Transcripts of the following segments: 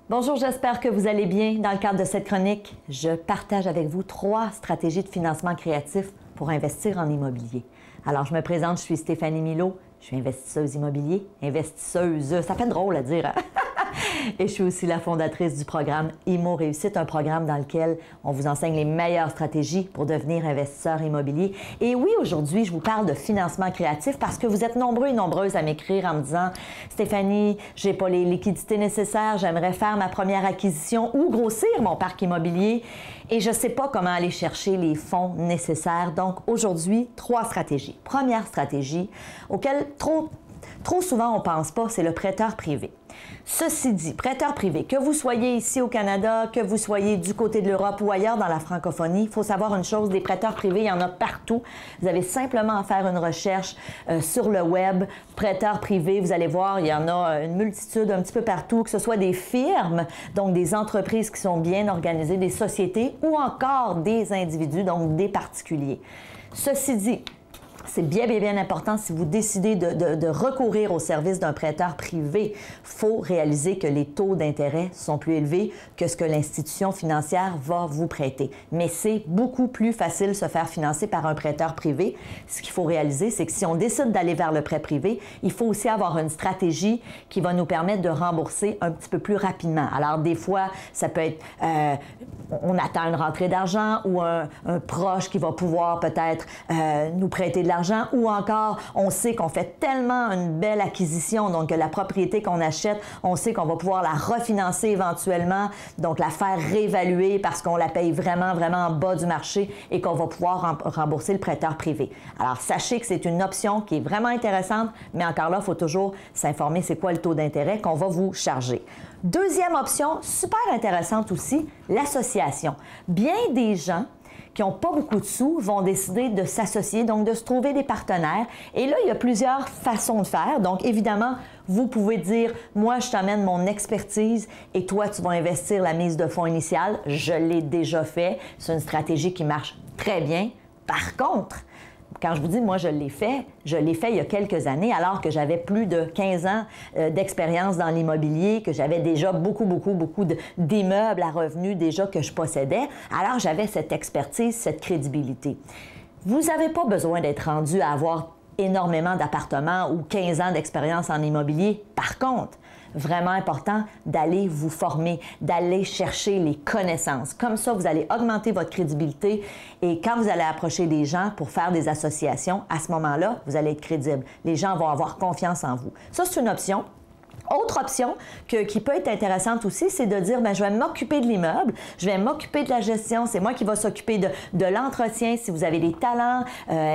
Bonjour, j'espère que vous allez bien. Dans le cadre de cette chronique, je partage avec vous 3 stratégies de financement créatif pour investir en immobilier. Alors, je me présente, je suis Stéphanie Milot, je suis investisseuse immobilier, investisseuse, ça fait drôle à dire, hein? Et je suis aussi la fondatrice du programme Immo Réussite, un programme dans lequel on vous enseigne les meilleures stratégies pour devenir investisseur immobilier. Et oui, aujourd'hui, je vous parle de financement créatif parce que vous êtes nombreux et nombreuses à m'écrire en me disant « Stéphanie, j'ai pas les liquidités nécessaires, j'aimerais faire ma première acquisition ou grossir mon parc immobilier et je sais pas comment aller chercher les fonds nécessaires. » Donc aujourd'hui, 3 stratégies. Première stratégie, auquel trop souvent on pense pas, c'est le prêteur privé. Ceci dit, prêteur privé, que vous soyez ici au Canada, que vous soyez du côté de l'Europe ou ailleurs dans la francophonie, il faut savoir une chose, des prêteurs privés, il y en a partout. Vous avez simplement à faire une recherche sur le web, prêteurs privés, vous allez voir, il y en a une multitude un petit peu partout, que ce soit des firmes, donc des entreprises qui sont bien organisées, des sociétés ou encore des individus, donc des particuliers. Ceci dit, c'est bien important si vous décidez de recourir au service d'un prêteur privé. Il faut réaliser que les taux d'intérêt sont plus élevés que ce que l'institution financière va vous prêter. Mais c'est beaucoup plus facile de se faire financer par un prêteur privé. Ce qu'il faut réaliser, c'est que si on décide d'aller vers le prêt privé, il faut aussi avoir une stratégie qui va nous permettre de rembourser un petit peu plus rapidement. Alors, des fois, ça peut être, on attend une rentrée d'argent ou un proche qui va pouvoir peut-être nous prêter de l'argent, ou encore on sait qu'on fait tellement une belle acquisition, donc la propriété qu'on achète, on sait qu'on va pouvoir la refinancer éventuellement, donc la faire réévaluer parce qu'on la paye vraiment en bas du marché et qu'on va pouvoir rembourser le prêteur privé. Alors sachez que c'est une option qui est vraiment intéressante, mais encore là, il faut toujours s'informer c'est quoi le taux d'intérêt qu'on va vous charger. Deuxième option, super intéressante aussi, l'association. Bien des gens qui n'ont pas beaucoup de sous vont décider de s'associer, donc de se trouver des partenaires. Et là, il y a plusieurs façons de faire. Donc, évidemment, vous pouvez dire, moi, je t'amène mon expertise et toi, tu vas investir la mise de fonds initiale. Je l'ai déjà fait. C'est une stratégie qui marche très bien. Par contre, quand je vous dis, moi, je l'ai fait il y a quelques années, alors que j'avais plus de 15 ans d'expérience dans l'immobilier, que j'avais déjà beaucoup d'immeubles à revenus déjà que je possédais. Alors, j'avais cette expertise, cette crédibilité. Vous n'avez pas besoin d'être rendu à avoir énormément d'appartements ou 15 ans d'expérience en immobilier. Par contre, vraiment important d'aller vous former, d'aller chercher les connaissances. Comme ça, vous allez augmenter votre crédibilité et quand vous allez approcher des gens pour faire des associations, à ce moment-là, vous allez être crédible. Les gens vont avoir confiance en vous. Ça, c'est une option. Autre option qui peut être intéressante aussi, c'est de dire, bien, je vais m'occuper de l'immeuble, je vais m'occuper de la gestion, c'est moi qui va s'occuper de l'entretien. Si vous avez des talents,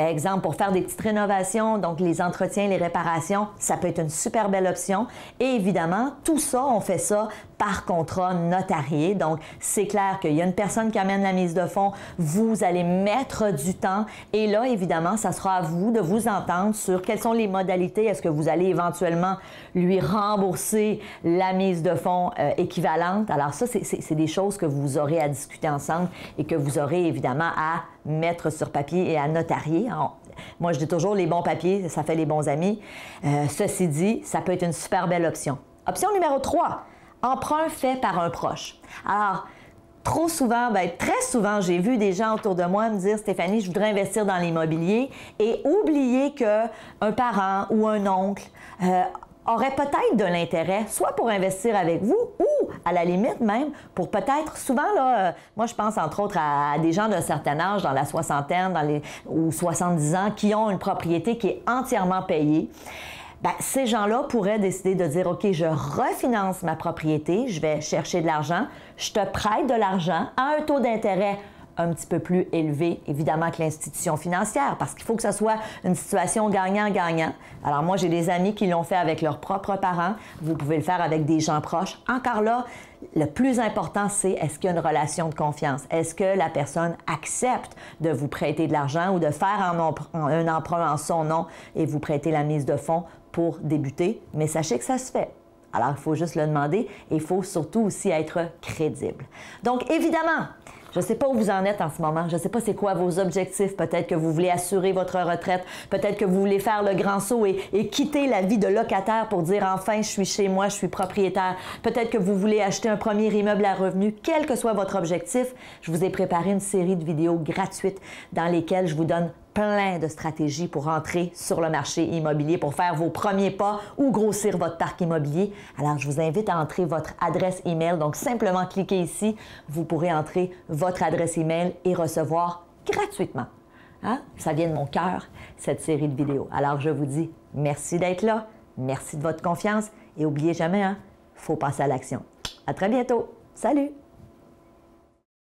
exemple, pour faire des petites rénovations, donc les entretiens, les réparations, ça peut être une super belle option. Et évidemment, tout ça, on fait ça par contrat notarié. Donc, c'est clair qu'il y a une personne qui amène la mise de fonds, vous allez mettre du temps et là, évidemment, ça sera à vous de vous entendre sur quelles sont les modalités. Est-ce que vous allez éventuellement lui rembourser la mise de fonds équivalente? Alors ça, c'est des choses que vous aurez à discuter ensemble et que vous aurez évidemment à mettre sur papier et à notarier. Alors, moi, je dis toujours les bons papiers, ça fait les bons amis. Ceci dit, ça peut être une super belle option. Option numéro 3. Emprunt fait par un proche. Alors, trop souvent, très souvent, j'ai vu des gens autour de moi me dire « Stéphanie, je voudrais investir dans l'immobilier » et oublier qu'un parent ou un oncle aurait peut-être de l'intérêt, soit pour investir avec vous ou, à la limite même, pour peut-être, souvent, là, moi je pense entre autres à des gens d'un certain âge, dans la soixantaine ou 70 ans, qui ont une propriété qui est entièrement payée. Bien, ces gens-là pourraient décider de dire « OK, je refinance ma propriété, je vais chercher de l'argent, je te prête de l'argent à un taux d'intérêt un petit peu plus élevé, évidemment, que l'institution financière, parce qu'il faut que ce soit une situation gagnant-gagnant. » Alors moi, j'ai des amis qui l'ont fait avec leurs propres parents. Vous pouvez le faire avec des gens proches. Encore là, le plus important, c'est est-ce qu'il y a une relation de confiance? Est-ce que la personne accepte de vous prêter de l'argent ou de faire un emprunt en son nom et vous prêter la mise de fonds pour débuter? Mais sachez que ça se fait. Alors, il faut juste le demander et il faut surtout aussi être crédible. Donc, évidemment, Je ne sais pas où vous en êtes en ce moment. Je ne sais pas c'est quoi vos objectifs. Peut-être que vous voulez assurer votre retraite. Peut-être que vous voulez faire le grand saut et quitter la vie de locataire pour dire enfin, je suis chez moi, je suis propriétaire. Peut-être que vous voulez acheter un premier immeuble à revenu. Quel que soit votre objectif, je vous ai préparé une série de vidéos gratuites dans lesquelles je vous donne plein de stratégies pour entrer sur le marché immobilier, pour faire vos premiers pas ou grossir votre parc immobilier. Alors, je vous invite à entrer votre adresse email. Donc, simplement cliquez ici. Vous pourrez entrer votre adresse email et recevoir gratuitement. Hein? Ça vient de mon cœur, cette série de vidéos. Alors, je vous dis merci d'être là. Merci de votre confiance. Et n'oubliez jamais, hein, faut passer à l'action. À très bientôt. Salut!